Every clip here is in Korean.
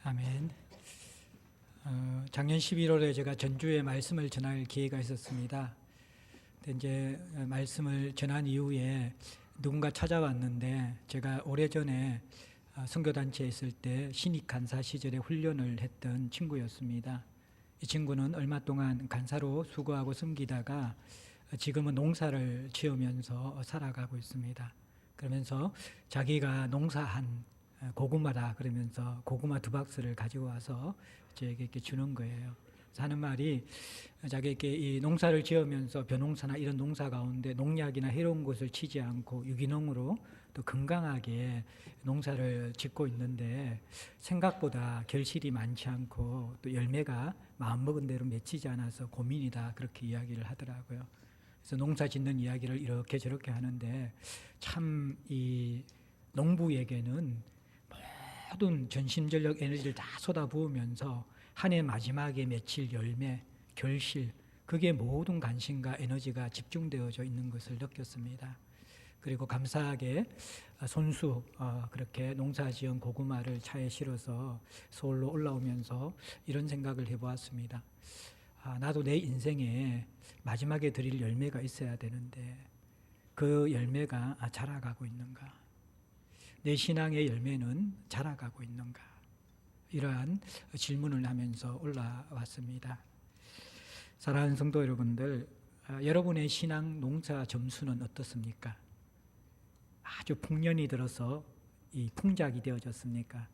아멘. 작년 11월에 제가 전주에 말씀을 전할 기회가 있었습니다. 근데 이제 말씀을 전한 이후에 누군가 찾아왔는데 제가 오래전에 선교단체에 있을 때 신입 간사 시절에 훈련을 했던 친구였습니다. 이 친구는 얼마 동안 간사로 수고하고 섬기다가 지금은 농사를 지으면서 살아가고 있습니다. 그러면서 자기가 농사한 고구마다 그러면서 고구마 2박스를 가지고 와서 저에게 이렇게 주는 거예요. 그래서 하는 말이 자기에게 이 농사를 지으면서 벼농사나 이런 농사 가운데 농약이나 해로운 것을 치지 않고 유기농으로 또 건강하게 농사를 짓고 있는데 생각보다 결실이 많지 않고 또 열매가 마음먹은 대로 맺히지 않아서 고민이다, 그렇게 이야기를 하더라고요. 그래서 농사 짓는 이야기를 이렇게 저렇게 하는데 참 이 농부에게는 모든 전심전력 에너지를 다 쏟아부으면서 한 해 마지막에 맺힐 열매, 결실, 그게 모든 관심과 에너지가 집중되어져 있는 것을 느꼈습니다. 그리고 감사하게 손수 그렇게 농사지은 고구마를 차에 실어서 서울로 올라오면서 이런 생각을 해보았습니다. 나도 내 인생에 마지막에 드릴 열매가 있어야 되는데 그 열매가 자라가고 있는가? 내 신앙의 열매는 자라가고 있는가? 이러한 질문을 하면서 올라왔습니다. 사랑하는 성도 여러분들, 여러분의 신앙 농사 점수는 어떻습니까? 아주 풍년이 들어서 이 풍작이 되어졌습니까?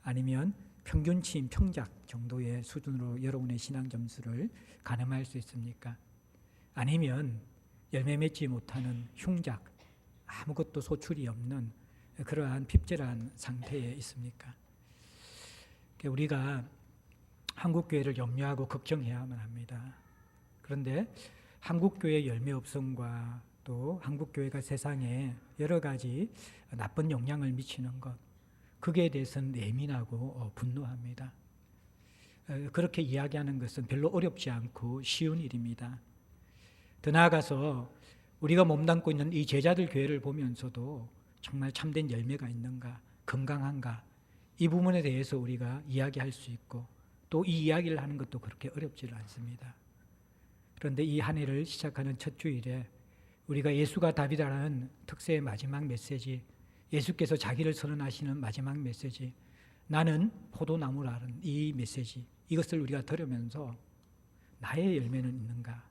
아니면 평균치인 평작 정도의 수준으로 여러분의 신앙 점수를 가늠할 수 있습니까? 아니면 열매 맺지 못하는 흉작, 아무것도 소출이 없는 그러한 핍절한 상태에 있습니까? 우리가 한국교회를 염려하고 걱정해야만 합니다. 그런데 한국교회 열매 없음과 또 한국교회가 세상에 여러 가지 나쁜 영향을 미치는 것, 그에 대해서는 예민하고 분노합니다. 그렇게 이야기하는 것은 별로 어렵지 않고 쉬운 일입니다. 더 나아가서 우리가 몸담고 있는 이 제자들 교회를 보면서도 정말 참된 열매가 있는가, 건강한가, 이 부분에 대해서 우리가 이야기할 수 있고 또 이 이야기를 하는 것도 그렇게 어렵지는 않습니다. 그런데 이 한 해를 시작하는 첫 주일에 우리가 예수가 답이라는 특세의 마지막 메시지, 예수께서 자기를 선언하시는 마지막 메시지, 나는 포도나무라는 이 메시지, 이것을 우리가 들으면서 나의 열매는 있는가?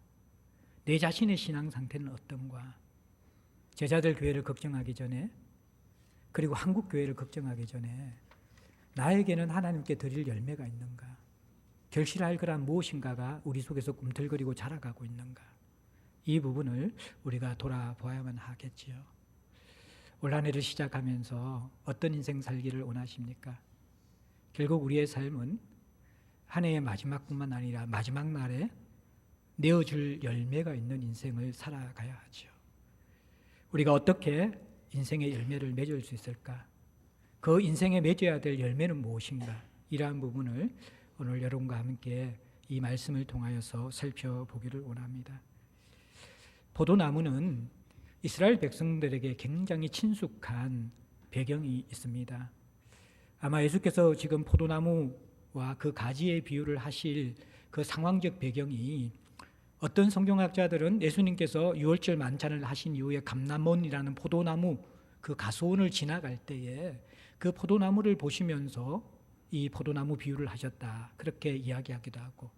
내 자신의 신앙 상태는 어떤가? 제자들 교회를 걱정하기 전에, 그리고 한국 교회를 걱정하기 전에 나에게는 하나님께 드릴 열매가 있는가? 결실할 거란 무엇인가가 우리 속에서 꿈틀거리고 자라가고 있는가? 이 부분을 우리가 돌아보아야만 하겠지요. 올 한 해를 시작하면서 어떤 인생 살기를 원하십니까? 결국 우리의 삶은 한 해의 마지막뿐만 아니라 마지막 날에 내어줄 열매가 있는 인생을 살아가야 하죠. 우리가 어떻게 인생의 열매를 맺을 수 있을까? 그 인생에 맺어야 될 열매는 무엇인가? 이러한 부분을 오늘 여러분과 함께 이 말씀을 통하여서 살펴보기를 원합니다. 포도나무는 이스라엘 백성들에게 굉장히 친숙한 배경이 있습니다. 아마 예수께서 지금 포도나무와 그 가지의 비유를 하실 그 상황적 배경이, 어떤 성경학자들은 예수님께서 유월절 만찬을 하신 이후에 감람원이라는 포도나무 그 가소원을 지나갈 때에 그 포도나무를 보시면서 이 포도나무 비유를 하셨다, 그렇게 이야기하기도 하고,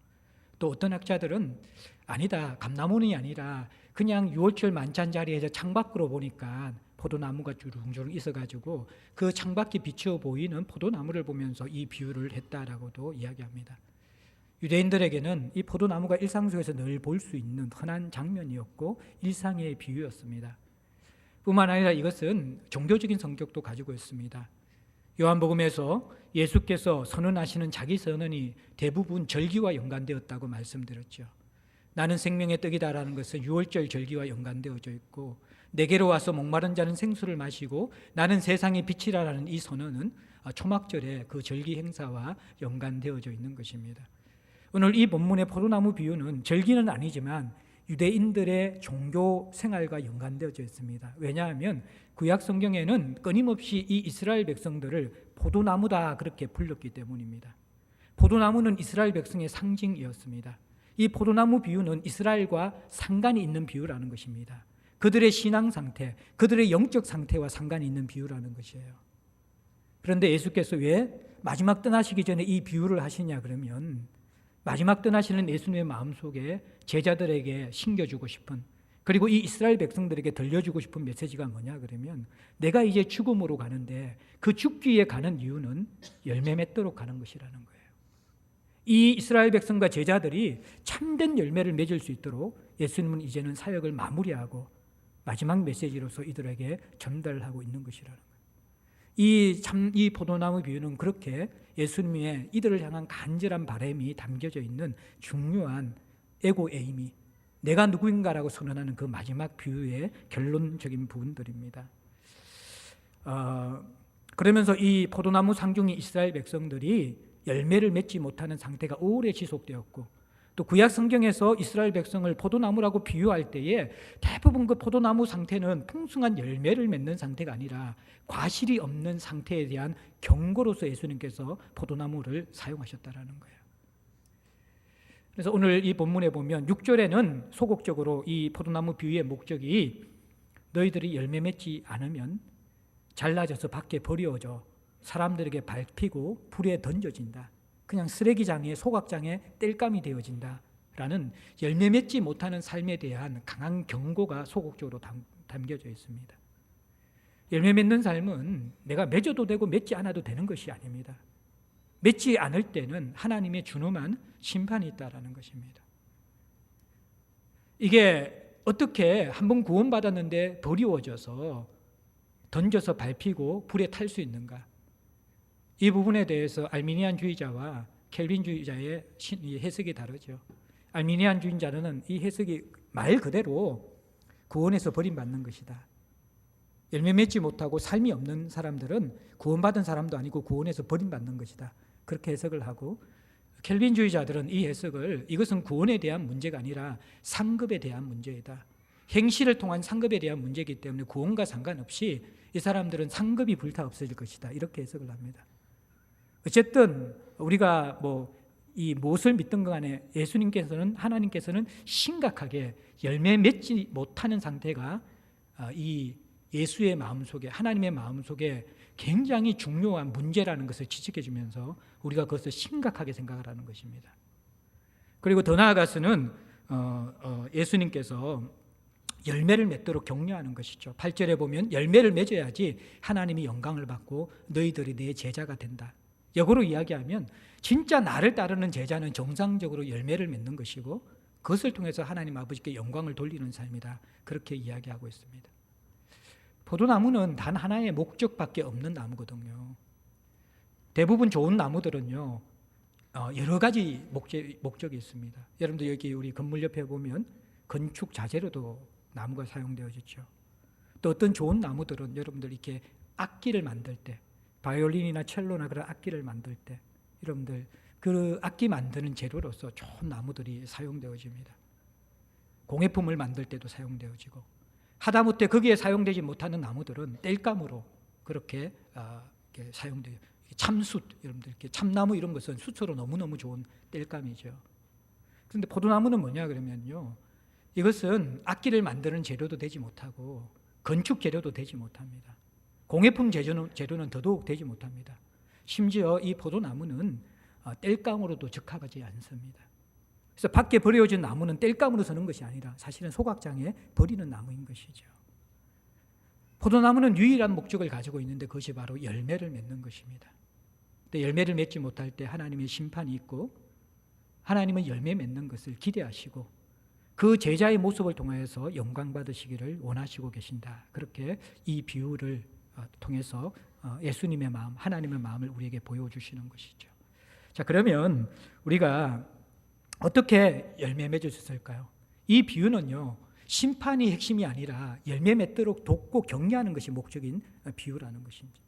또 어떤 학자들은 아니다, 감람원이 아니라 그냥 유월절 만찬 자리에서 창밖으로 보니까 포도나무가 주렁주렁 있어가지고 그 창밖이 비추어 보이는 포도나무를 보면서 이 비유를 했다라고도 이야기합니다. 유대인들에게는 이 포도나무가 일상 속에서 늘 볼 수 있는 흔한 장면이었고 일상의 비유였습니다. 뿐만 아니라 이것은 종교적인 성격도 가지고 있습니다. 요한복음에서 예수께서 선언하시는 자기 선언이 대부분 절기와 연관되었다고 말씀드렸죠. 나는 생명의 떡이다라는 것은 유월절 절기와 연관되어져 있고, 내게로 와서 목마른 자는 생수를 마시고 나는 세상의 빛이라는 이 선언은 초막절의 그 절기 행사와 연관되어져 있는 것입니다. 오늘 이 본문의 포도나무 비유는 절기는 아니지만 유대인들의 종교 생활과 연관되어져 있습니다. 왜냐하면 구약 성경에는 끊임없이 이 이스라엘 백성들을 포도나무다 그렇게 불렀기 때문입니다. 포도나무는 이스라엘 백성의 상징이었습니다. 이 포도나무 비유는 이스라엘과 상관이 있는 비유라는 것입니다. 그들의 신앙 상태, 그들의 영적 상태와 상관이 있는 비유라는 것이에요. 그런데 예수께서 왜 마지막 떠나시기 전에 이 비유를 하시냐 그러면 마지막 떠나시는 예수님의 마음속에 제자들에게 심겨주고 싶은, 그리고 이 이스라엘 백성들에게 들려주고 싶은 메시지가 뭐냐 그러면 내가 이제 죽음으로 가는데 그 죽기에 가는 이유는 열매 맺도록 가는 것이라는 거예요. 이 이스라엘 백성과 제자들이 참된 열매를 맺을 수 있도록 예수님은 이제는 사역을 마무리하고 마지막 메시지로서 이들에게 전달하고 있는 것이라는 거예요. 이 포도나무 비유는 그렇게 예수님의 이들을 향한 간절한 바람이 담겨져 있는 중요한 에고 에이미, 내가 누구인가라고 선언하는 그 마지막 비유의 결론적인 부분들입니다. 그러면서 이 포도나무 상중의 이스라엘 백성들이 열매를 맺지 못하는 상태가 오래 지속되었고, 또 구약 성경에서 이스라엘 백성을 포도나무라고 비유할 때에 대부분 그 포도나무 상태는 풍성한 열매를 맺는 상태가 아니라 과실이 없는 상태에 대한 경고로서 예수님께서 포도나무를 사용하셨다라는 거예요. 그래서 오늘 이 본문에 보면 6절에는 소극적으로 이 포도나무 비유의 목적이 너희들이 열매 맺지 않으면 잘라져서 밖에 버려져 사람들에게 밟히고 불에 던져진다. 그냥 쓰레기장에 소각장에 땔감이 되어진다라는 열매 맺지 못하는 삶에 대한 강한 경고가 소극적으로 담겨져 있습니다. 열매 맺는 삶은 내가 맺어도 되고 맺지 않아도 되는 것이 아닙니다. 맺지 않을 때는 하나님의 준엄한 심판이 있다라는 것입니다. 이게 어떻게 한번 구원받았는데 버리워져서 던져서 밟히고 불에 탈 수 있는가? 이 부분에 대해서 알미니안주의자와 켈빈주의자의 해석이 다르죠. 알미니안주의자는 이 해석이 말 그대로 구원에서 버림받는 것이다. 열매 맺지 못하고 삶이 없는 사람들은 구원받은 사람도 아니고 구원에서 버림받는 것이다. 그렇게 해석을 하고, 켈빈주의자들은 이 해석을 이것은 구원에 대한 문제가 아니라 상급에 대한 문제이다. 행실을 통한 상급에 대한 문제이기 때문에 구원과 상관없이 이 사람들은 상급이 불타 없어질 것이다. 이렇게 해석을 합니다. 어쨌든 우리가 이 무엇을 믿든 간에 예수님께서는, 하나님께서는 심각하게 열매 맺지 못하는 상태가 이 예수의 마음속에, 하나님의 마음속에 굉장히 중요한 문제라는 것을 지적해 주면서 우리가 그것을 심각하게 생각을 하는 것입니다. 그리고 더 나아가서는 예수님께서 열매를 맺도록 격려하는 것이죠. 8절에 보면 열매를 맺어야지 하나님이 영광을 받고 너희들이 내 제자가 된다. 역으로 이야기하면 진짜 나를 따르는 제자는 정상적으로 열매를 맺는 것이고 그것을 통해서 하나님 아버지께 영광을 돌리는 삶이다. 그렇게 이야기하고 있습니다. 포도나무는 단 하나의 목적밖에 없는 나무거든요. 대부분 좋은 나무들은요, 여러 가지 목적이 있습니다. 여러분들 여기 우리 건물 옆에 보면 건축 자재로도 나무가 사용되어지죠. 또 어떤 좋은 나무들은 여러분들 이렇게 악기를 만들 때, 바이올린이나 첼로나 그런 악기를 만들 때 여러분들 그 악기 만드는 재료로서 좋은 나무들이 사용되어집니다. 공예품을 만들 때도 사용되어지고, 하다못해 거기에 사용되지 못하는 나무들은 땔감으로 그렇게 사용돼요. 참숯, 여러분들 이렇게 참나무 이런 것은 숯으로 너무너무 좋은 땔감이죠. 그런데 포도나무는 뭐냐 그러면요, 이것은 악기를 만드는 재료도 되지 못하고 건축 재료도 되지 못합니다. 공예품 재료는 더더욱 되지 못합니다. 심지어 이 포도나무는 땔감으로도 적합하지 않습니다. 그래서 밖에 버려진 나무는 땔감으로 서는 것이 아니라 사실은 소각장에 버리는 나무인 것이죠. 포도나무는 유일한 목적을 가지고 있는데 그것이 바로 열매를 맺는 것입니다. 근데 열매를 맺지 못할 때 하나님의 심판이 있고, 하나님은 열매 맺는 것을 기대하시고 그 제자의 모습을 통해서 영광 받으시기를 원하시고 계신다. 그렇게 이 비유를 통해서 예수님의 마음, 하나님의 마음을 우리에게 보여주시는 것이죠. 자, 그러면 우리가 어떻게 열매 맺을 수 있을까요? 이 비유는요, 심판이 핵심이 아니라 열매 맺도록 돕고 격려하는 것이 목적인 비유라는 것입니다.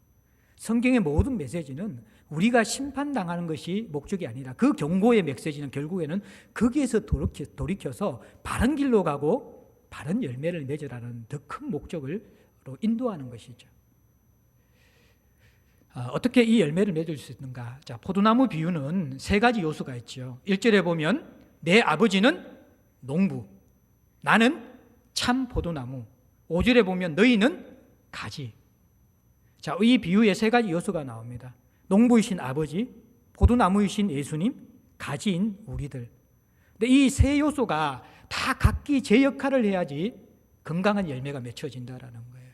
성경의 모든 메시지는 우리가 심판당하는 것이 목적이 아니라 그 경고의 메시지는 결국에는 거기에서 돌이켜서 바른 길로 가고 바른 열매를 맺으라는 더 큰 목적으로 인도하는 것이죠. 어떻게 이 열매를 맺을 수 있는가? 자, 포도나무 비유는 세 가지 요소가 있죠. 1절에 보면 내 아버지는 농부, 나는 참 포도나무. 5절에 보면 너희는 가지. 자, 이 비유에 세 가지 요소가 나옵니다. 농부이신 아버지, 포도나무이신 예수님, 가지인 우리들. 근데 이 세 요소가 다 각기 제 역할을 해야지 건강한 열매가 맺혀진다라는 거예요.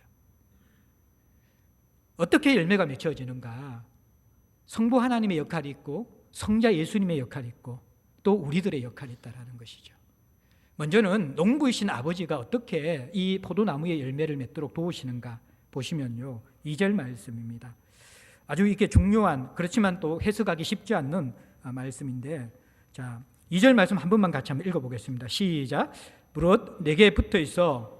어떻게 열매가 맺혀지는가? 성부 하나님의 역할이 있고 성자 예수님의 역할이 있고 또 우리들의 역할이 있다는 것이죠. 먼저는 농부이신 아버지가 어떻게 이 포도나무의 열매를 맺도록 도우시는가 보시면요, 2절 말씀입니다. 아주 이게 중요한, 그렇지만 또 해석하기 쉽지 않는 말씀인데, 자, 2절 말씀 한 번만 같이 한번 읽어보겠습니다. 시작. 무릇 내게 붙어 있어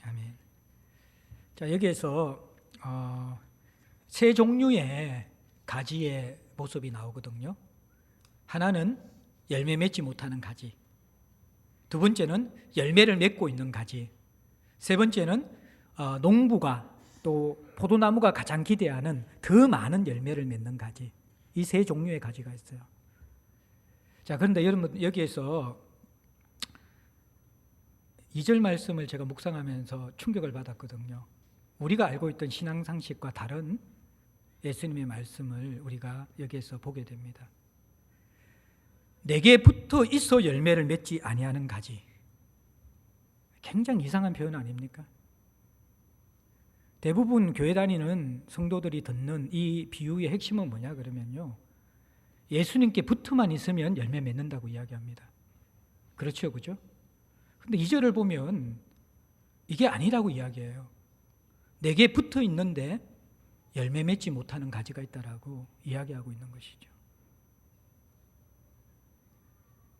아멘. 자, 여기에서 세 종류의 가지의 모습이 나오거든요. 하나는 열매 맺지 못하는 가지, 두 번째는 열매를 맺고 있는 가지, 세 번째는 농부가 또 포도나무가 가장 기대하는 더 많은 열매를 맺는 가지. 이 세 종류의 가지가 있어요. 자, 그런데 여러분, 여기에서 2절 말씀을 제가 묵상하면서 충격을 받았거든요. 우리가 알고 있던 신앙 상식과 다른 예수님의 말씀을 우리가 여기에서 보게 됩니다. 내게 붙어 있어 열매를 맺지 아니하는 가지. 굉장히 이상한 표현 아닙니까? 대부분 교회 다니는 성도들이 듣는 이 비유의 핵심은 뭐냐 그러면요, 예수님께 붙어만 있으면 열매 맺는다고 이야기합니다. 그렇죠, 그죠? 근데 2절을 보면 이게 아니라고 이야기해요. 내게 붙어 있는데 열매 맺지 못하는 가지가 있다라고 이야기하고 있는 것이죠.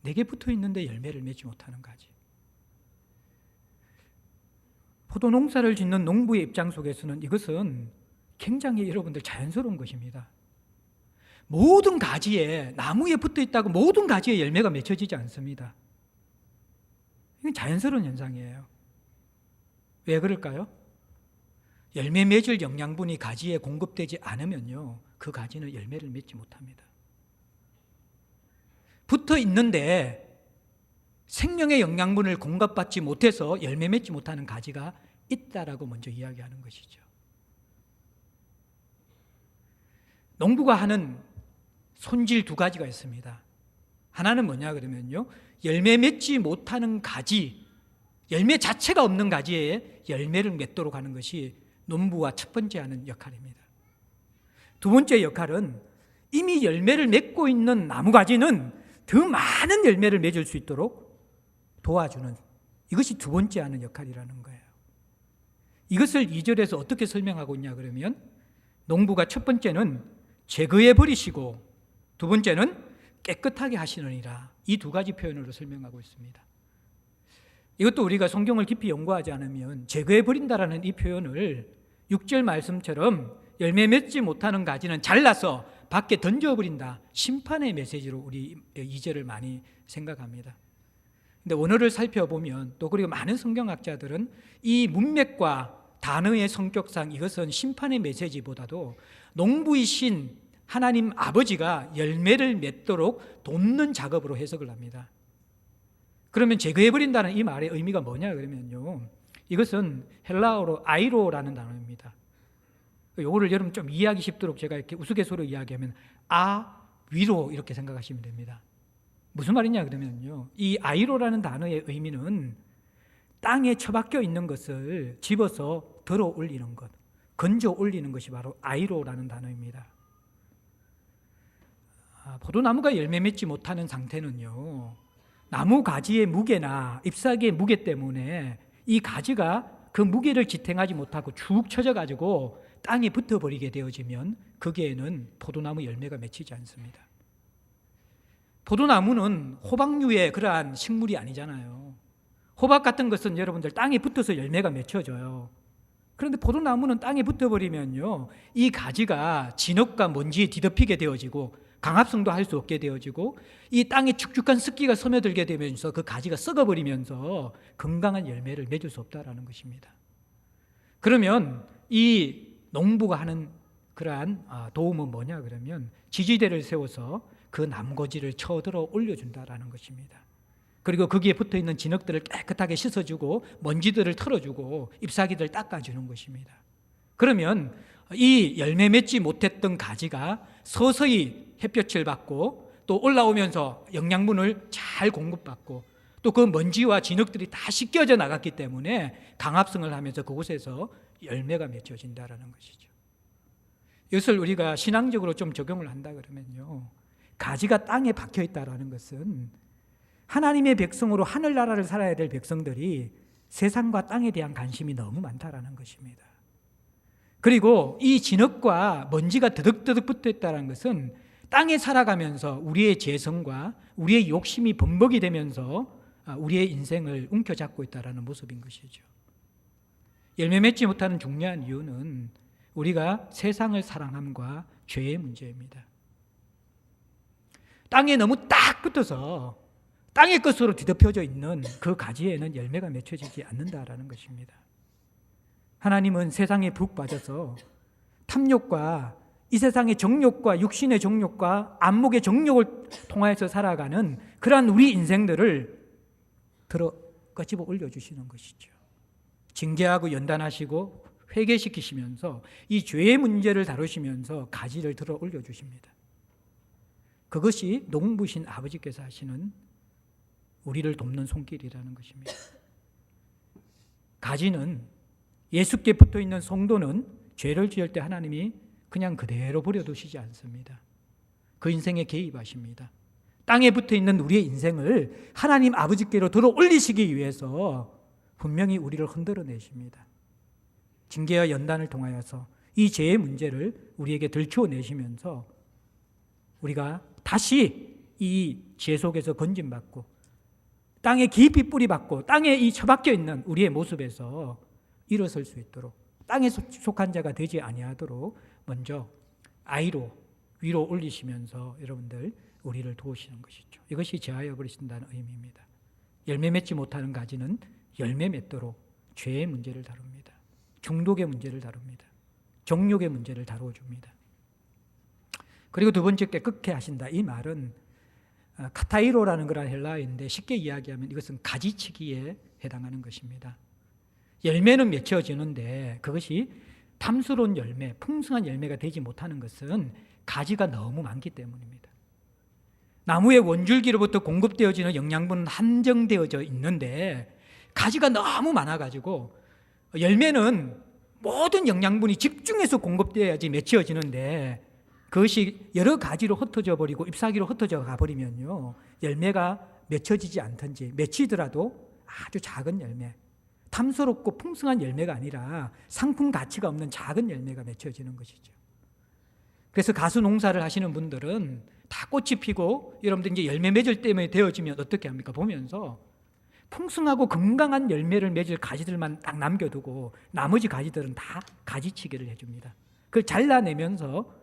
내게 붙어 있는데 열매를 맺지 못하는 가지. 포도 농사를 짓는 농부의 입장 속에서는 이것은 굉장히 여러분들 자연스러운 것입니다. 모든 가지에, 나무에 붙어 있다고 모든 가지에 열매가 맺혀지지 않습니다. 이건 자연스러운 현상이에요. 왜 그럴까요? 열매 맺을 영양분이 가지에 공급되지 않으면요, 그 가지는 열매를 맺지 못합니다. 붙어 있는데 생명의 영양분을 공급받지 못해서 열매 맺지 못하는 가지가 있다라고 먼저 이야기하는 것이죠. 농부가 하는 손질 두 가지가 있습니다. 하나는 뭐냐 그러면요, 열매 맺지 못하는 가지, 열매 자체가 없는 가지에 열매를 맺도록 하는 것이 농부가 첫 번째 하는 역할입니다. 두 번째 역할은 이미 열매를 맺고 있는 나무가지는 더 많은 열매를 맺을 수 있도록 도와주는, 이것이 두 번째 하는 역할이라는 거예요. 이것을 2절에서 어떻게 설명하고 있냐 그러면, 농부가 첫 번째는 제거해 버리시고 두 번째는 깨끗하게 하시느니라, 이 두 가지 표현으로 설명하고 있습니다. 이것도 우리가 성경을 깊이 연구하지 않으면 제거해 버린다라는 이 표현을 6절 말씀처럼 열매 맺지 못하는 가지는 잘라서 밖에 던져버린다, 심판의 메시지로 우리 2절을 많이 생각합니다. 근데 원어를 살펴보면, 또 그리고 많은 성경학자들은 이 문맥과 단어의 성격상 이것은 심판의 메시지보다도 농부이신 하나님 아버지가 열매를 맺도록 돕는 작업으로 해석을 합니다. 그러면 제거해버린다는 이 말의 의미가 뭐냐 그러면요, 이것은 헬라어로 아이로라는 단어입니다. 이거를 여러분 좀 이해하기 쉽도록 제가 이렇게 우스갯소리로 이야기하면 위로 이렇게 생각하시면 됩니다. 무슨 말이냐 그러면요, 이 아이로라는 단어의 의미는 땅에 처박혀 있는 것을 집어서 들어 올리는 것, 건져 올리는 것이 바로 아이로라는 단어입니다. 포도나무가 열매 맺지 못하는 상태는요, 나무 가지의 무게나 잎사귀의 무게 때문에 이 가지가 그 무게를 지탱하지 못하고 축 처져가지고 땅에 붙어버리게 되어지면 거기에는 포도나무 열매가 맺히지 않습니다. 포도나무는 호박류의 그러한 식물이 아니잖아요. 호박 같은 것은 여러분들 땅에 붙어서 열매가 맺혀져요. 그런데 포도나무는 땅에 붙어버리면요, 이 가지가 진흙과 먼지에 뒤덮이게 되어지고 강압성도 할 수 없게 되어지고 이 땅에 축축한 습기가 스며들게 되면서 그 가지가 썩어버리면서 건강한 열매를 맺을 수 없다라는 것입니다. 그러면 이 농부가 하는 그러한 도움은 뭐냐 그러면 지지대를 세워서 그 남고지를 쳐들어 올려준다라는 것입니다. 그리고 거기에 붙어있는 진흙들을 깨끗하게 씻어주고 먼지들을 털어주고 잎사귀들을 닦아주는 것입니다. 그러면 이 열매 맺지 못했던 가지가 서서히 햇볕을 받고 또 올라오면서 영양분을 잘 공급받고 또 그 먼지와 진흙들이 다 씻겨져 나갔기 때문에 강압성을 하면서 그곳에서 열매가 맺혀진다는 것이죠. 이것을 우리가 신앙적으로 좀 적용을 한다 그러면요, 가지가 땅에 박혀 있다는 것은 하나님의 백성으로 하늘나라를 살아야 될 백성들이 세상과 땅에 대한 관심이 너무 많다라는 것입니다. 그리고 이 진흙과 먼지가 드득드득 붙어 있다는 것은 땅에 살아가면서 우리의 재성과 우리의 욕심이 범벅이 되면서 우리의 인생을 움켜잡고 있다는 모습인 것이죠. 열매 맺지 못하는 중요한 이유는 우리가 세상을 사랑함과 죄의 문제입니다. 땅에 너무 딱 붙어서 땅의 것으로 뒤덮여져 있는 그 가지에는 열매가 맺혀지지 않는다라는 것입니다. 하나님은 세상에 푹 빠져서 탐욕과 이 세상의 정욕과 육신의 정욕과 안목의 정욕을 통하여서 살아가는 그러한 우리 인생들을 들어 끄집어 올려주시는 것이죠. 징계하고 연단하시고 회개시키시면서 이 죄의 문제를 다루시면서 가지를 들어 올려주십니다. 그것이 농부신 아버지께서 하시는 우리를 돕는 손길이라는 것입니다. 가지는 예수께 붙어있는 성도는 죄를 지을 때 하나님이 그냥 그대로 버려두시지 않습니다. 그 인생에 개입하십니다. 땅에 붙어있는 우리의 인생을 하나님 아버지께로 들어 올리시기 위해서 분명히 우리를 흔들어내십니다. 징계와 연단을 통하여서 이 죄의 문제를 우리에게 들추어내시면서 우리가 다시 이 죄 속에서 건짐받고 땅에 깊이 뿌리박고 땅에 이 처박혀 있는 우리의 모습에서 일어설 수 있도록 땅에 속한 자가 되지 아니하도록 먼저 아이로 위로 올리시면서 여러분들 우리를 도우시는 것이죠. 이것이 제하여 버리신다는 의미입니다. 열매 맺지 못하는 가지는 열매 맺도록 죄의 문제를 다룹니다. 중독의 문제를 다룹니다. 정욕의 문제를 다루어줍니다. 그리고 두 번째, 깨끗게 하신다. 이 말은 카타이로라는 그런 헬라어인데 쉽게 이야기하면 이것은 가지치기에 해당하는 것입니다. 열매는 맺혀지는데 그것이 탐스러운 열매, 풍성한 열매가 되지 못하는 것은 가지가 너무 많기 때문입니다. 나무의 원줄기로부터 공급되어지는 영양분은 한정되어져 있는데 가지가 너무 많아가지고 열매는 모든 영양분이 집중해서 공급되어야지 맺혀지는데 그것이 여러 가지로 흩어져 버리고 잎사귀로 흩어져 가버리면요, 열매가 맺혀지지 않든지 맺히더라도 아주 작은 열매, 탐스럽고 풍성한 열매가 아니라 상품 가치가 없는 작은 열매가 맺혀지는 것이죠. 그래서 가수 농사를 하시는 분들은 다 꽃이 피고 여러분들 이제 열매 맺을 때문에 되어지면 어떻게 합니까? 보면서 풍성하고 건강한 열매를 맺을 가지들만 딱 남겨두고 나머지 가지들은 다 가지치기를 해줍니다. 그걸 잘라내면서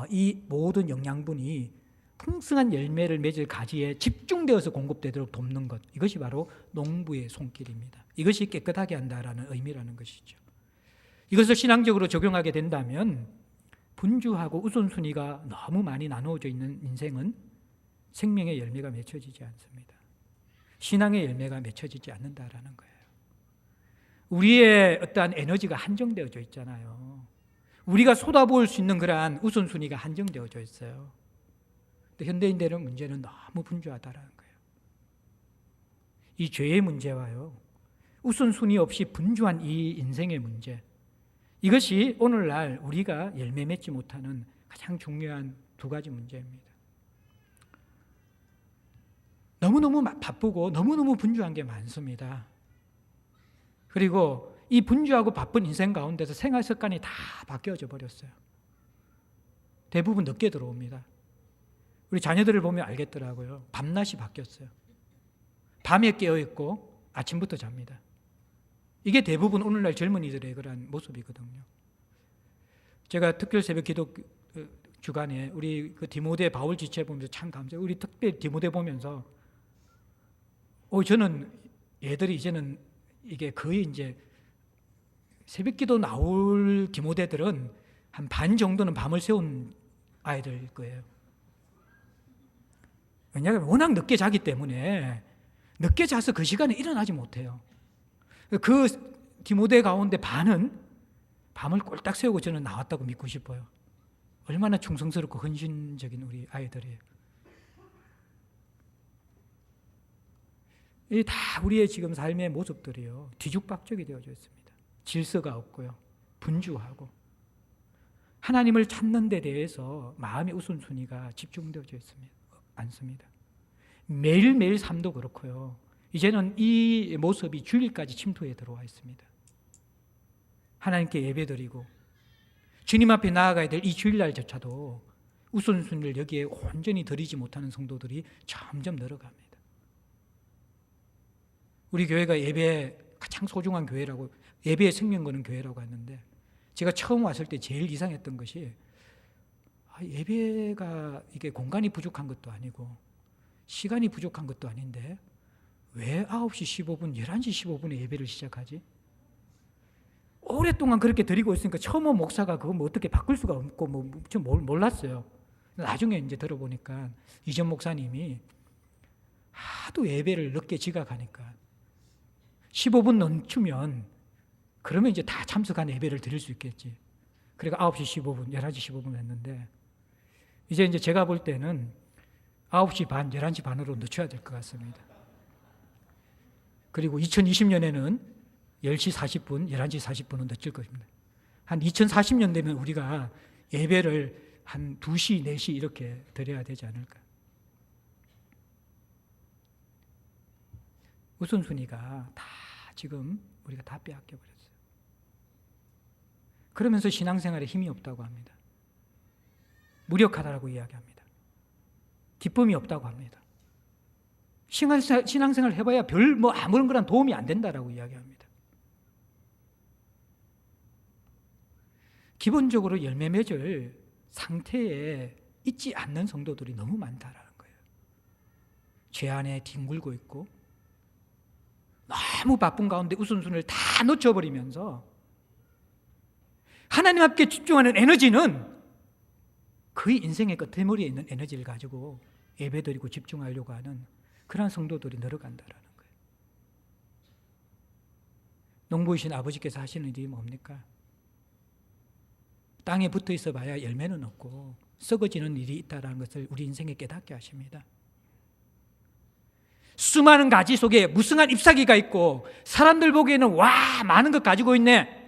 이 모든 영양분이 풍성한 열매를 맺을 가지에 집중되어서 공급되도록 돕는 것, 이것이 바로 농부의 손길입니다. 이것이 깨끗하게 한다라는 의미라는 것이죠. 이것을 신앙적으로 적용하게 된다면 분주하고 우선순위가 너무 많이 나누어져 있는 인생은 생명의 열매가 맺혀지지 않습니다. 신앙의 열매가 맺혀지지 않는다라는 거예요. 우리의 어떠한 에너지가 한정되어져 있잖아요. 우리가 쏟아부을 수 있는 그러한 우선순위가 한정되어져 있어요. 근데 현대인들의 문제는 너무 분주하다라는 거예요. 이 죄의 문제와요, 우선순위 없이 분주한 이 인생의 문제, 이것이 오늘날 우리가 열매 맺지 못하는 가장 중요한 두 가지 문제입니다. 너무너무 바쁘고 너무너무 분주한 게 많습니다. 그리고 이 분주하고 바쁜 인생 가운데서 생활 습관이 다 바뀌어져 버렸어요. 대부분 늦게 들어옵니다. 우리 자녀들을 보면 알겠더라고요. 밤낮이 바뀌었어요. 밤에 깨어있고 아침부터 잡니다. 이게 대부분 오늘날 젊은이들의 그런 모습이거든요. 제가 특별 새벽 기도 주간에 우리 그 디모데 바울 지체 보면서 참 감사해요. 우리 특별 디모데 보면서 저는 얘들이 이제는 이게 거의 이제 새벽 기도 나올 디모데들은 한 반 정도는 밤을 새운 아이들일 거예요. 왜냐하면 워낙 늦게 자기 때문에 늦게 자서 그 시간에 일어나지 못해요. 그 디모데 가운데 반은 밤을 꼴딱 새우고 저는 나왔다고 믿고 싶어요. 얼마나 충성스럽고 헌신적인 우리 아이들이에요. 이 다 우리의 지금 삶의 모습들이요, 뒤죽박죽이 되어져 있습니다. 질서가 없고요, 분주하고 하나님을 찾는 데 대해서 마음의 우선순위가 집중되어져 있습니다. 않습니다. 매일매일 삶도 그렇고요. 이제는 이 모습이 주일까지 침투해 들어와 있습니다. 하나님께 예배드리고 주님 앞에 나아가야 될 이 주일날조차도 우선순위를 여기에 온전히 드리지 못하는 성도들이 점점 늘어갑니다. 우리 교회가 예배에 가장 소중한 교회라고, 예배의 생명 거는 교회라고 했는데, 제가 처음 왔을 때 제일 이상했던 것이 예배가 이게 공간이 부족한 것도 아니고 시간이 부족한 것도 아닌데 왜 9시 15분, 11시 15분에 예배를 시작하지? 오랫동안 그렇게 드리고 있으니까 처음 온 목사가 그거 뭐 어떻게 바꿀 수가 없고 좀 몰랐어요. 나중에 이제 들어보니까 이전 목사님이 하도 예배를 늦게 지각하니까 15분 넘추면 그러면 이제 다 참석한 예배를 드릴 수 있겠지. 그러니까 9시 15분, 11시 15분 했는데 이제 제가 볼 때는 9시 반, 11시 반으로 늦춰야 될 것 같습니다. 그리고 2020년에는 10시 40분, 11시 40분은 늦출 것입니다. 한 2040년 되면 우리가 예배를 한 2시, 4시 이렇게 드려야 되지 않을까. 우선순위가 다 지금 우리가 다 빼앗겨버렸어요. 그러면서 신앙생활에 힘이 없다고 합니다. 무력하다라고 이야기합니다. 기쁨이 없다고 합니다. 신앙생활 해봐야 아무런 거랑 도움이 안 된다라고 이야기합니다. 기본적으로 열매 맺을 상태에 있지 않는 성도들이 너무 많다라는 거예요. 죄 안에 뒹굴고 있고 너무 바쁜 가운데 우선순위를 다 놓쳐버리면서 하나님 앞에 집중하는 에너지는 거의 인생의 끝머리에 있는 에너지를 가지고 예배드리고 집중하려고 하는 그런 성도들이 늘어간다라는 거예요. 농부이신 아버지께서 하시는 일이 뭡니까? 땅에 붙어 있어 봐야 열매는 없고 썩어지는 일이 있다는 것을 우리 인생에 깨닫게 하십니다. 수많은 가지 속에 무성한 잎사귀가 있고 사람들 보기에는 와, 많은 것 가지고 있네,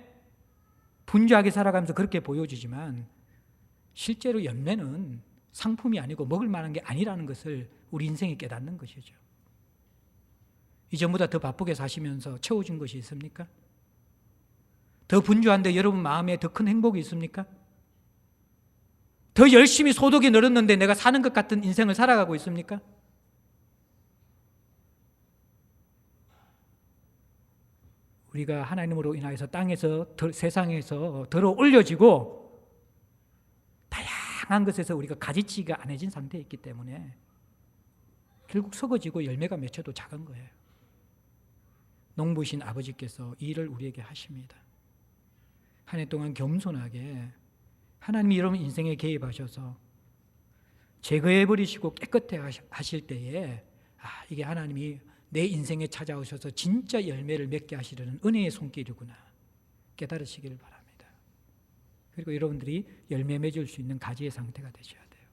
분주하게 살아가면서 그렇게 보여지지만 실제로 열매는 상품이 아니고 먹을 만한 게 아니라는 것을 우리 인생에 깨닫는 것이죠. 이전보다 더 바쁘게 사시면서 채워진 것이 있습니까? 더 분주한데 여러분 마음에 더 큰 행복이 있습니까? 더 열심히 소득이 늘었는데 내가 사는 것 같은 인생을 살아가고 있습니까? 우리가 하나님으로 인하여서 땅에서 세상에서 들어 올려지고 다양한 것에서 우리가 가지치기가 안 해진 상태에 있기 때문에 결국 썩어지고 열매가 맺혀도 작은 거예요. 농부이신 아버지께서 이 일을 우리에게 하십니다. 한 해 동안 겸손하게 하나님이 여러분 인생에 개입하셔서 제거해버리시고 깨끗해 하실 때에 이게 하나님이 내 인생에 찾아오셔서 진짜 열매를 맺게 하시려는 은혜의 손길이구나 깨달으시기를 바랍니다. 그리고 여러분들이 열매 맺을 수 있는 가지의 상태가 되셔야 돼요.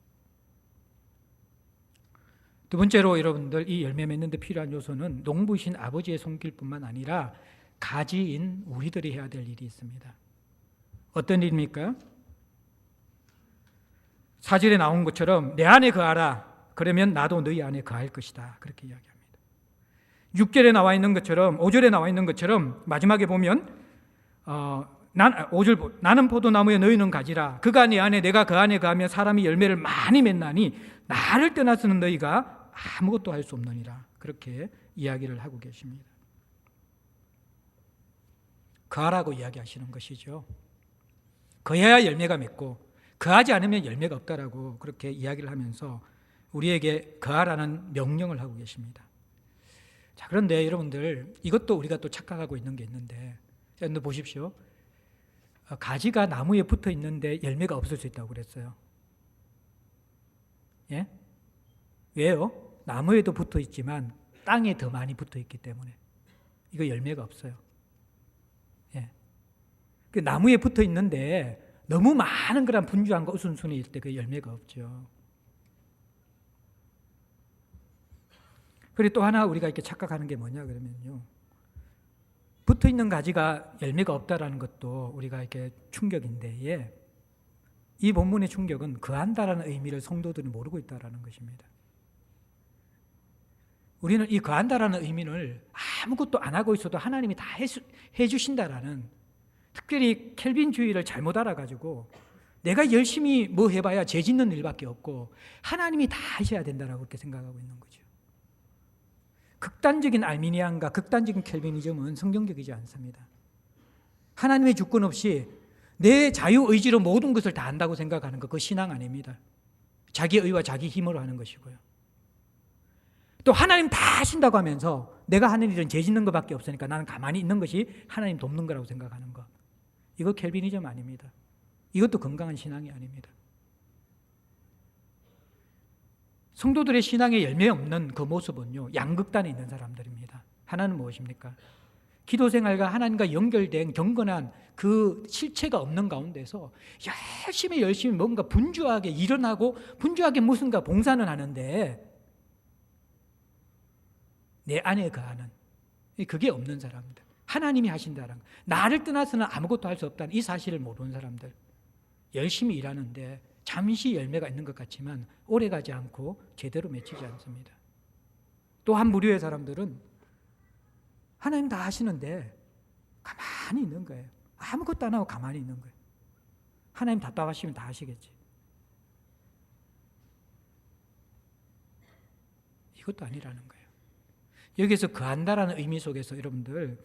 두 번째로 여러분들 이 열매 맺는 데 필요한 요소는 농부이신 아버지의 손길뿐만 아니라 가지인 우리들이 해야 될 일이 있습니다. 어떤 일입니까? 4절에 나온 것처럼 내 안에 거하라, 그러면 나도 너희 안에 거할 것이다, 그렇게 이야기합니다. 6절에 나와 있는 것처럼, 5절에 나와 있는 것처럼 마지막에 보면 5절 나는 포도나무에 너희는 가지라, 그가 네 안에 내가 그 안에 거하면 사람이 열매를 많이 맺나니 나를 떠나서는 너희가 아무것도 할 수 없느니라. 그렇게 이야기를 하고 계십니다. 거하라고 이야기하시는 것이죠. 거해야 열매가 맺고 거하지 않으면 열매가 없다라고 그렇게 이야기를 하면서 우리에게 거하라는 명령을 하고 계십니다. 자, 그런데 여러분들 이것도 우리가 또 착각하고 있는 게 있는데, 여러분들 보십시오. 가지가 나무에 붙어 있는데 열매가 없을 수 있다고 그랬어요. 예? 왜요? 나무에도 붙어 있지만 땅에 더 많이 붙어 있기 때문에 이거 열매가 없어요. 예. 그 나무에 붙어 있는데 너무 많은 거랑 분주한 거 우순순이일 때 그 열매가 없죠. 그리고 또 하나 우리가 이렇게 착각하는 게 뭐냐 그러면요, 붙어 있는 가지가 열매가 없다라는 것도 우리가 이렇게 충격인데, 예. 이 본문의 충격은 거한다라는 의미를 성도들은 모르고 있다라는 것입니다. 우리는 이 거한다라는 의미를 아무것도 안 하고 있어도 하나님이 다 해주신다라는, 특별히 켈빈주의를 잘못 알아가지고 내가 열심히 뭐 해봐야 죄 짓는 일밖에 없고 하나님이 다 하셔야 된다라고 그렇게 생각하고 있는 거죠. 극단적인 알미니안과 극단적인 켈빈이즘은 성경적이지 않습니다. 하나님의 주권 없이 내 자유의지로 모든 것을 다 한다고 생각하는 것, 그거 신앙 아닙니다. 자기 의와 자기 힘으로 하는 것이고요. 또 하나님 다 하신다고 하면서 내가 하는 일은 죄 짓는 것밖에 없으니까 나는 가만히 있는 것이 하나님 돕는 거라고 생각하는 것, 이거 켈빈이즘 아닙니다. 이것도 건강한 신앙이 아닙니다. 성도들의 신앙에 열매 없는 그 모습은요, 양극단에 있는 사람들입니다. 하나는 무엇입니까? 기도 생활과 하나님과 연결된 경건한 그 실체가 없는 가운데서 열심히 뭔가 분주하게 일어나고 분주하게 무슨가 봉사는 하는데 내 안에 거하는, 그게 없는 사람들, 하나님이 하신다는 것, 나를 떠나서는 아무것도 할 수 없다는 이 사실을 모르는 사람들, 열심히 일하는데 잠시 열매가 있는 것 같지만 오래가지 않고 제대로 맺히지 않습니다. 또 한 부류의 사람들은 하나님 다 하시는데 가만히 있는 거예요. 아무것도 안 하고 가만히 있는 거예요. 하나님 답답하시면 다 하시겠지. 이것도 아니라는 거예요. 여기서 거한다라는 의미 속에서 여러분들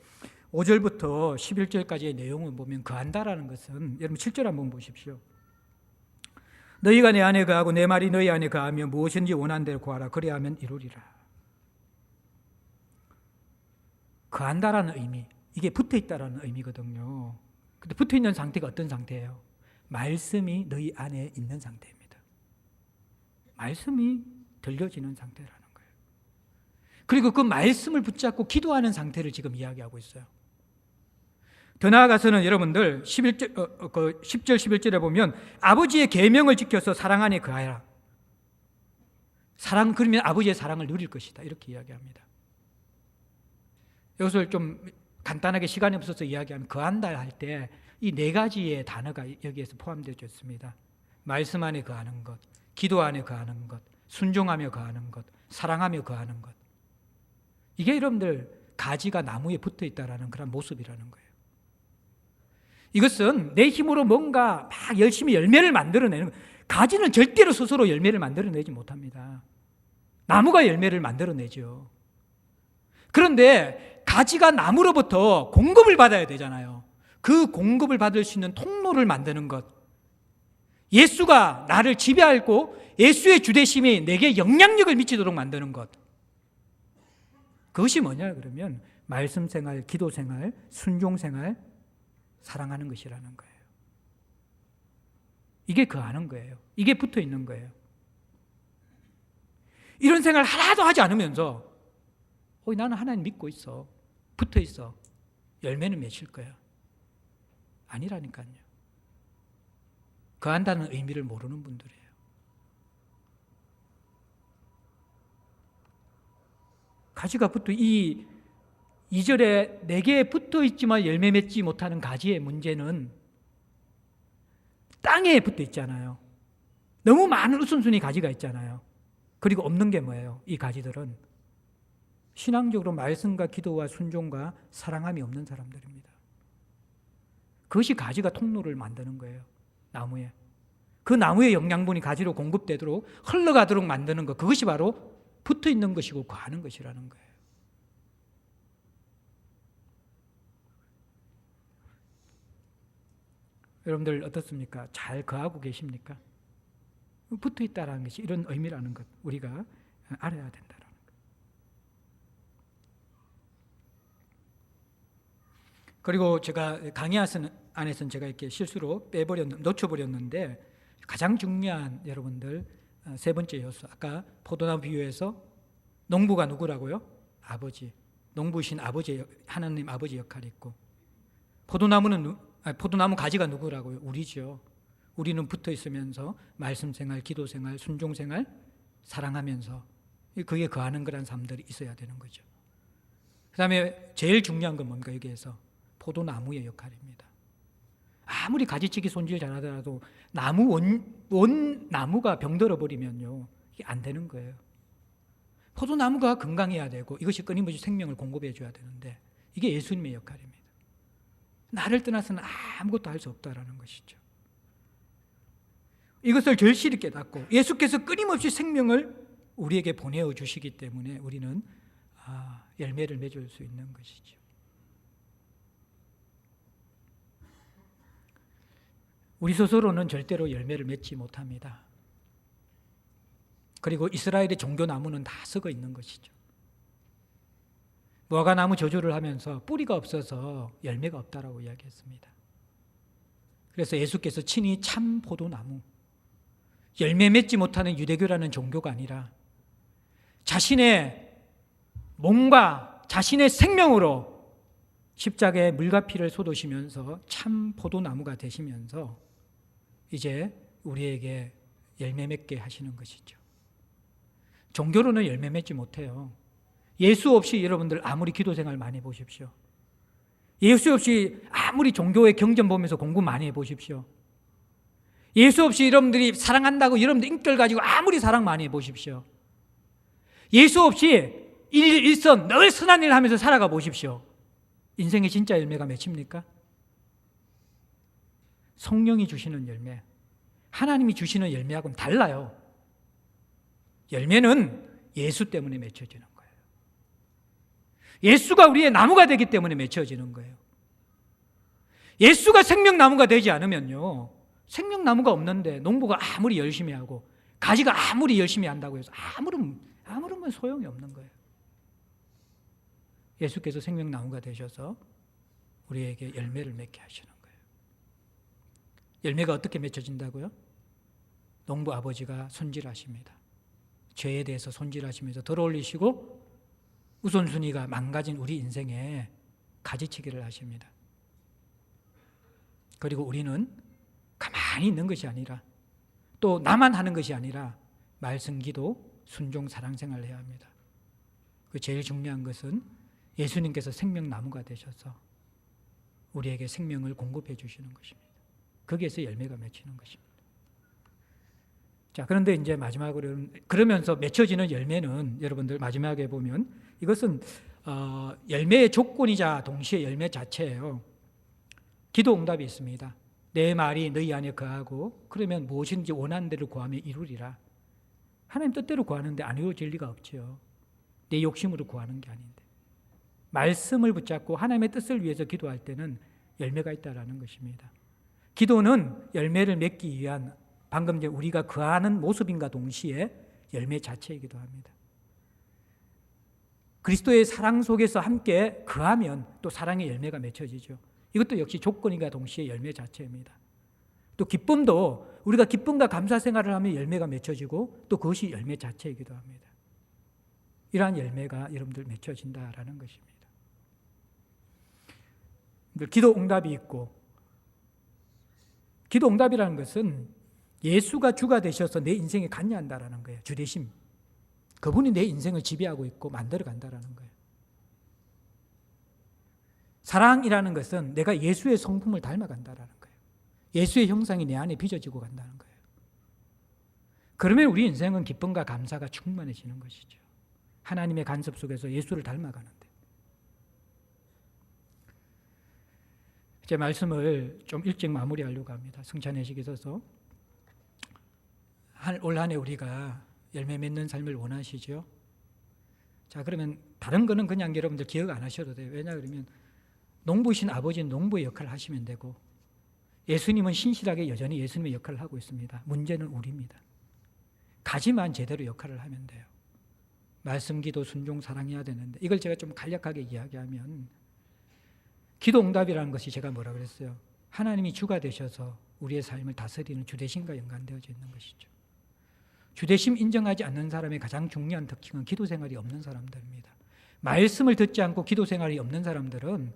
5절부터 11절까지의 내용을 보면 거한다라는 것은, 여러분 7절 한번 보십시오. 너희가 내 안에 거하고 내 말이 너희 안에 거하며 무엇인지 원하는 대로 구하라. 그리하면 이루리라. 거한다라는 의미, 이게 붙어있다라는 의미거든요. 근데 붙어있는 상태가 어떤 상태예요? 말씀이 너희 안에 있는 상태입니다. 말씀이 들려지는 상태라는 거예요. 그리고 그 말씀을 붙잡고 기도하는 상태를 지금 이야기하고 있어요. 더 나아가서는 여러분들 10절 11절에 보면 아버지의 계명을 지켜서 사랑 안에 거하라. 사랑, 그러면 아버지의 사랑을 누릴 것이다, 이렇게 이야기합니다. 이것을 좀 간단하게 시간이 없어서 이야기하면, 거한다 할 때 이 네 가지의 단어가 여기에서 포함되어 있습니다. 말씀 안에 거하는 것, 기도 안에 거하는 것, 순종하며 거하는 것, 사랑하며 거하는 것. 이게 여러분들 가지가 나무에 붙어 있다라는 그런 모습이라는 거예요. 이것은 내 힘으로 뭔가 막 열심히 열매를 만들어내는 거예요. 가지는 절대로 스스로 열매를 만들어내지 못합니다. 나무가 열매를 만들어내죠. 그런데 가지가 나무로부터 공급을 받아야 되잖아요. 그 공급을 받을 수 있는 통로를 만드는 것, 예수가 나를 지배하고 예수의 주대심이 내게 영향력을 미치도록 만드는 것, 그것이 뭐냐 그러면 말씀 생활, 기도 생활, 순종 생활, 사랑하는 것이라는 거예요. 이게 거하는 거예요. 이게 붙어 있는 거예요. 이런 생활 하나도 하지 않으면서 나는 하나님 믿고 있어, 붙어 있어, 열매는 맺힐 거야. 아니라니까요. 거한다는 의미를 모르는 분들이에요. 가지가 붙어, 이 2절에 내게 붙어 있지만 열매 맺지 못하는 가지의 문제는 땅에 붙어 있잖아요. 너무 많은 우선순위 가지가 있잖아요. 그리고 없는 게 뭐예요? 이 가지들은 신앙적으로 말씀과 기도와 순종과 사랑함이 없는 사람들입니다. 그것이 가지가 통로를 만드는 거예요, 나무에. 그 나무의 영양분이 가지로 공급되도록 흘러가도록 만드는 것, 그것이 바로 붙어 있는 것이고 거하는 것이라는 거예요. 여러분들 어떻습니까? 잘 거하고 계십니까? 붙어 있다라는 것이 이런 의미라는 것, 우리가 알아야 된다라는 것. 그리고 제가 강의 안에서는 제가 이렇게 실수로 놓쳐버렸는데, 가장 중요한 여러분들 세 번째 요소, 아까 포도나무 비유에서 농부가 누구라고요? 아버지. 농부신 아버지, 하나님 아버지 역할이 있고, 포도나무 가지가 누구라고요? 우리죠. 우리는 붙어 있으면서 말씀 생활, 기도 생활, 순종 생활, 사랑하면서 그게 거하는 그런 삶들이 있어야 되는 거죠. 그 다음에 제일 중요한 건 뭔가 여기에서 포도나무의 역할입니다. 아무리 가지치기 손질 잘하더라도 원 나무가 병들어 버리면요, 이게 안 되는 거예요. 포도나무가 건강해야 되고 이것이 끊임없이 생명을 공급해 줘야 되는데, 이게 예수님의 역할입니다. 나를 떠나서는 아무것도 할 수 없다라는 것이죠. 이것을 절실히 깨닫고 예수께서 끊임없이 생명을 우리에게 보내어 주시기 때문에 우리는 열매를 맺을 수 있는 것이죠. 우리 스스로는 절대로 열매를 맺지 못합니다. 그리고 이스라엘의 종교나무는 다 썩어 있는 것이죠. 무화과나무 저주를 하면서 뿌리가 없어서 열매가 없다라고 이야기했습니다. 그래서 예수께서 친히 참 포도나무, 열매 맺지 못하는 유대교라는 종교가 아니라 자신의 몸과 자신의 생명으로 십자가에 물과 피를 쏟으시면서 참 포도나무가 되시면서 이제 우리에게 열매 맺게 하시는 것이죠. 종교로는 열매 맺지 못해요. 예수 없이 여러분들 아무리 기도 생활 많이 해보십시오. 예수 없이 아무리 종교의 경전 보면서 공부 많이 해보십시오. 예수 없이 여러분들이 사랑한다고 여러분들 인격 가지고 아무리 사랑 많이 해보십시오. 예수 없이 일선 늘 선한 일 하면서 살아가 보십시오. 인생의 진짜 열매가 맺힙니까? 성령이 주시는 열매, 하나님이 주시는 열매하고는 달라요. 열매는 예수 때문에 맺혀지는 거예요. 예수가 우리의 나무가 되기 때문에 맺혀지는 거예요. 예수가 생명나무가 되지 않으면요, 생명나무가 없는데 농부가 아무리 열심히 하고 가지가 아무리 열심히 한다고 해서 아무런 소용이 없는 거예요. 예수께서 생명나무가 되셔서 우리에게 열매를 맺게 하시는 거예요. 열매가 어떻게 맺혀진다고요? 농부 아버지가 손질하십니다. 죄에 대해서 손질하시면서 들어올리시고 우선순위가 망가진 우리 인생에 가지치기를 하십니다. 그리고 우리는 가만히 있는 것이 아니라, 또 나만 하는 것이 아니라 말씀, 기도, 순종, 사랑 생활을 해야 합니다. 그 제일 중요한 것은 예수님께서 생명나무가 되셔서 우리에게 생명을 공급해 주시는 것입니다. 거기에서 열매가 맺히는 것입니다. 자, 그런데 이제 마지막으로 그러면서 맺혀지는 열매는 여러분들 마지막에 보면 이것은 열매의 조건이자 동시에 열매 자체예요. 기도 응답이 있습니다. 내 말이 너희 안에 거하고 그러면 무엇인지 원하는 대로 구하면 이루리라. 하나님 뜻대로 구하는데 안 이루어질 리가 없죠. 내 욕심으로 구하는 게 아닌데. 말씀을 붙잡고 하나님의 뜻을 위해서 기도할 때는 열매가 있다라는 것입니다. 기도는 열매를 맺기 위한 방금 이제 우리가 거하는 모습인가 동시에 열매 자체이기도 합니다. 그리스도의 사랑 속에서 함께 거하면 또 사랑의 열매가 맺혀지죠. 이것도 역시 조건이가 동시에 열매 자체입니다. 또 기쁨도 우리가 기쁨과 감사 생활을 하면 열매가 맺혀지고 또 그것이 열매 자체이기도 합니다. 이러한 열매가 여러분들 맺혀진다라는 것입니다. 기도 응답이 있고, 기도 응답이라는 것은 예수가 주가 되셔서 내 인생에 관여한다라는 거예요. 주대심. 그분이 내 인생을 지배하고 있고 만들어 간다라는 거예요. 사랑이라는 것은 내가 예수의 성품을 닮아간다라는 거예요. 예수의 형상이 내 안에 빚어지고 간다는 거예요. 그러면 우리 인생은 기쁨과 감사가 충만해지는 것이죠. 하나님의 간섭 속에서 예수를 닮아가는데. 이제 말씀을 좀 일찍 마무리하려고 합니다. 성찬회식에 있어서 올 한 해 우리가 열매 맺는 삶을 원하시죠? 자, 그러면 다른 거는 그냥 여러분들 기억 안 하셔도 돼요. 왜냐 그러면 농부이신 아버지는 농부의 역할을 하시면 되고, 예수님은 신실하게 여전히 예수님의 역할을 하고 있습니다. 문제는 우리입니다. 가지만 제대로 역할을 하면 돼요. 말씀, 기도, 순종, 사랑해야 되는데, 이걸 제가 좀 간략하게 이야기하면, 기도 응답이라는 것이 제가 뭐라 그랬어요? 하나님이 주가 되셔서 우리의 삶을 다스리는 주대심과 연관되어져 있는 것이죠. 주대심 인정하지 않는 사람의 가장 중요한 특징은 기도 생활이 없는 사람들입니다. 말씀을 듣지 않고 기도 생활이 없는 사람들은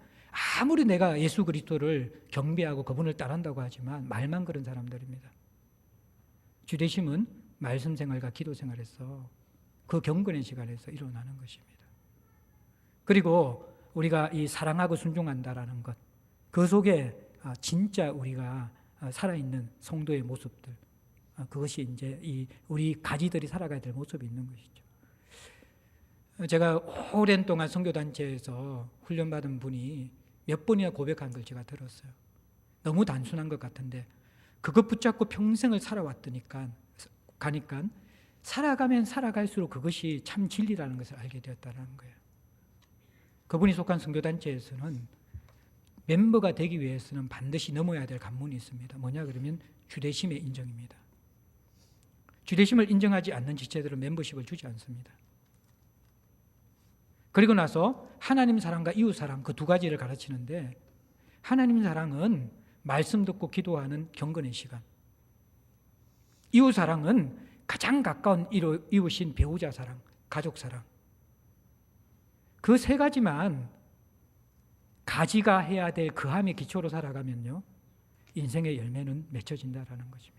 아무리 내가 예수 그리스도를 경배하고 그분을 따른다고 하지만 말만 그런 사람들입니다. 주대심은 말씀 생활과 기도 생활에서 그 경건의 시간에서 일어나는 것입니다. 그리고 우리가 이 사랑하고 순종한다라는 것, 그 속에 진짜 우리가 살아있는 성도의 모습들, 그것이 이제 우리 가지들이 살아가야 될 모습이 있는 것이죠. 제가 오랜 동안 선교단체에서 훈련받은 분이 몇 번이나 고백한 걸 제가 들었어요. 너무 단순한 것 같은데 그것 붙잡고 평생을 살아왔더니까 가니까 살아가면 살아갈수록 그것이 참 진리라는 것을 알게 되었다는 거예요. 그분이 속한 선교단체에서는 멤버가 되기 위해서는 반드시 넘어야 될 관문이 있습니다. 뭐냐 그러면 주대심의 인정입니다. 주대심을 인정하지 않는 지체들은 멤버십을 주지 않습니다. 그리고 나서 하나님 사랑과 이웃 사랑, 그 두 가지를 가르치는데, 하나님 사랑은 말씀 듣고 기도하는 경건의 시간, 이웃 사랑은 가장 가까운 이웃인 배우자 사랑, 가족 사랑, 그 세 가지만 가지가 해야 될 그함의 기초로 살아가면요, 인생의 열매는 맺혀진다라는 것입니다.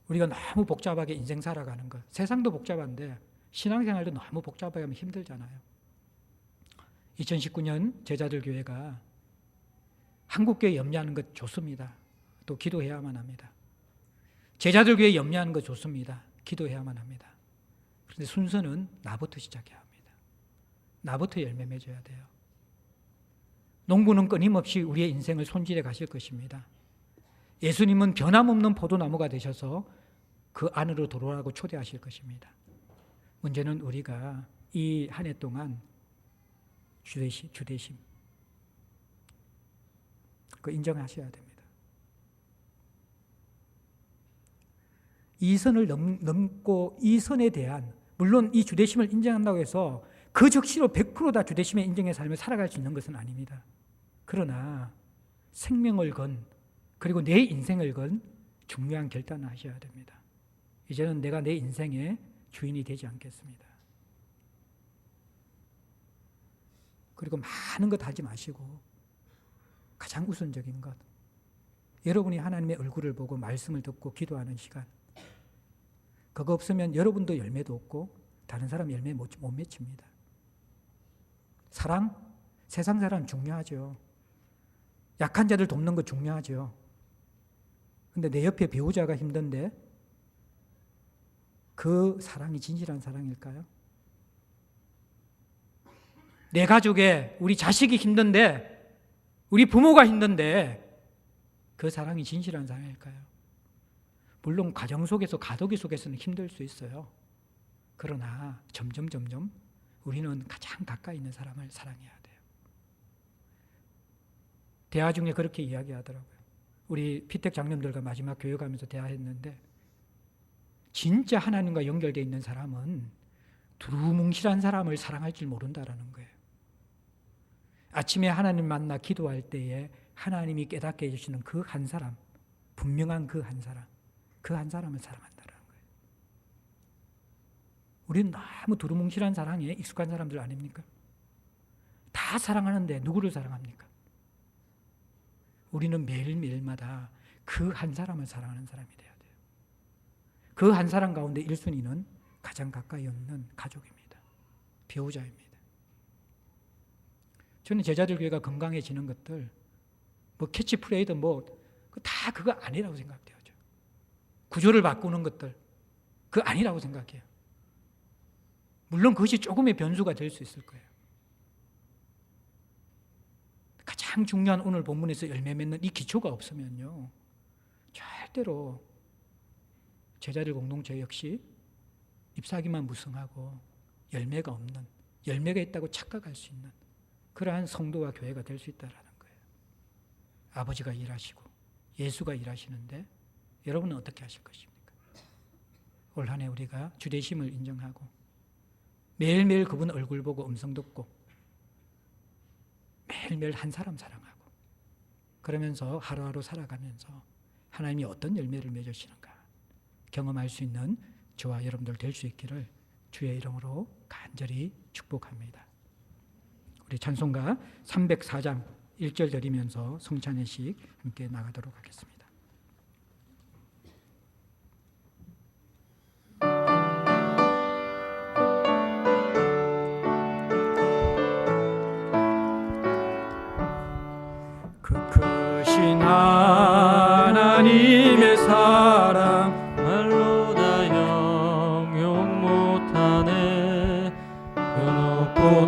우리가 너무 복잡하게 인생 살아가는 것, 세상도 복잡한데 신앙생활도 너무 복잡하게 하면 힘들잖아요. 2019년 제자들 교회가 한국교회 염려하는 것 좋습니다. 또 기도해야만 합니다. 제자들 교회 염려하는 것 좋습니다. 기도해야만 합니다. 그런데 순서는 나부터 시작해야 합니다. 나부터 열매 맺어야 돼요. 농부는 끊임없이 우리의 인생을 손질해 가실 것입니다. 예수님은 변함없는 포도나무가 되셔서 그 안으로 들어오라고 초대하실 것입니다. 문제는 우리가 이 한 해 동안 주대심 그거 인정하셔야 됩니다. 이 선을 넘고 이 선에 대한, 물론 이 주대심을 인정한다고 해서 그 즉시로 100% 다 주대심의 인정의 삶을 살아갈 수 있는 것은 아닙니다. 그러나 생명을 건, 그리고 내 인생을 건 중요한 결단을 하셔야 됩니다. 이제는 내가 내 인생의 주인이 되지 않겠습니다. 그리고 많은 것 하지 마시고 가장 우선적인 것, 여러분이 하나님의 얼굴을 보고 말씀을 듣고 기도하는 시간, 그거 없으면 여러분도 열매도 없고 다른 사람 열매 못 맺힙니다. 사랑, 세상 사람 중요하죠. 약한 자들 돕는 거 중요하죠. 근데 내 옆에 배우자가 힘든데 그 사랑이 진실한 사랑일까요? 내 가족에 우리 자식이 힘든데, 우리 부모가 힘든데 그 사랑이 진실한 사랑일까요? 물론 가정 속에서, 가족이 속에서는 힘들 수 있어요. 그러나 점점 우리는 가장 가까이 있는 사람을 사랑해야 돼요. 대화 중에 그렇게 이야기하더라고요. 우리 피택 장님들과 마지막 교회 가면서 대화했는데, 진짜 하나님과 연결되어 있는 사람은 두루뭉실한 사람을 사랑할 줄 모른다라는 거예요. 아침에 하나님 만나 기도할 때에 하나님이 깨닫게 해주시는 그 한 사람, 분명한 그 한 사람, 그 한 사람을 사랑한다라는 거예요. 우리는 너무 두루뭉실한 사랑에 익숙한 사람들 아닙니까? 다 사랑하는데 누구를 사랑합니까? 우리는 매일매일마다 그 한 사람을 사랑하는 사람이 돼야 돼요. 그 한 사람 가운데 1순위는 가장 가까이 있는 가족입니다. 배우자입니다. 저는 제자들 교회가 건강해지는 것들, 뭐 캐치프레이드 다 그거 아니라고 생각돼요. 구조를 바꾸는 것들, 그거 아니라고 생각해요. 물론 그것이 조금의 변수가 될 수 있을 거예요. 가장 중요한 오늘 본문에서 열매 맺는 이 기초가 없으면요, 절대로 제자들 공동체 역시 잎사귀만 무성하고 열매가 없는, 열매가 있다고 착각할 수 있는 그러한 성도와 교회가 될 수 있다는 거예요. 아버지가 일하시고 예수가 일하시는데 여러분은 어떻게 하실 것입니까? 올 한 해 우리가 주되심을 인정하고 매일매일 그분 얼굴 보고 음성 듣고 매일매일 한 사람 사랑하고 그러면서 하루하루 살아가면서 하나님이 어떤 열매를 맺으시는가 경험할 수 있는 저와 여러분들 될 수 있기를 주의 이름으로 간절히 축복합니다. 우리 찬송가 304장 1절 드리면서 성찬회식 함께 나가도록 하겠습니다. 크신 하나님의 사랑 말로 다 형용 못하네. 그 높고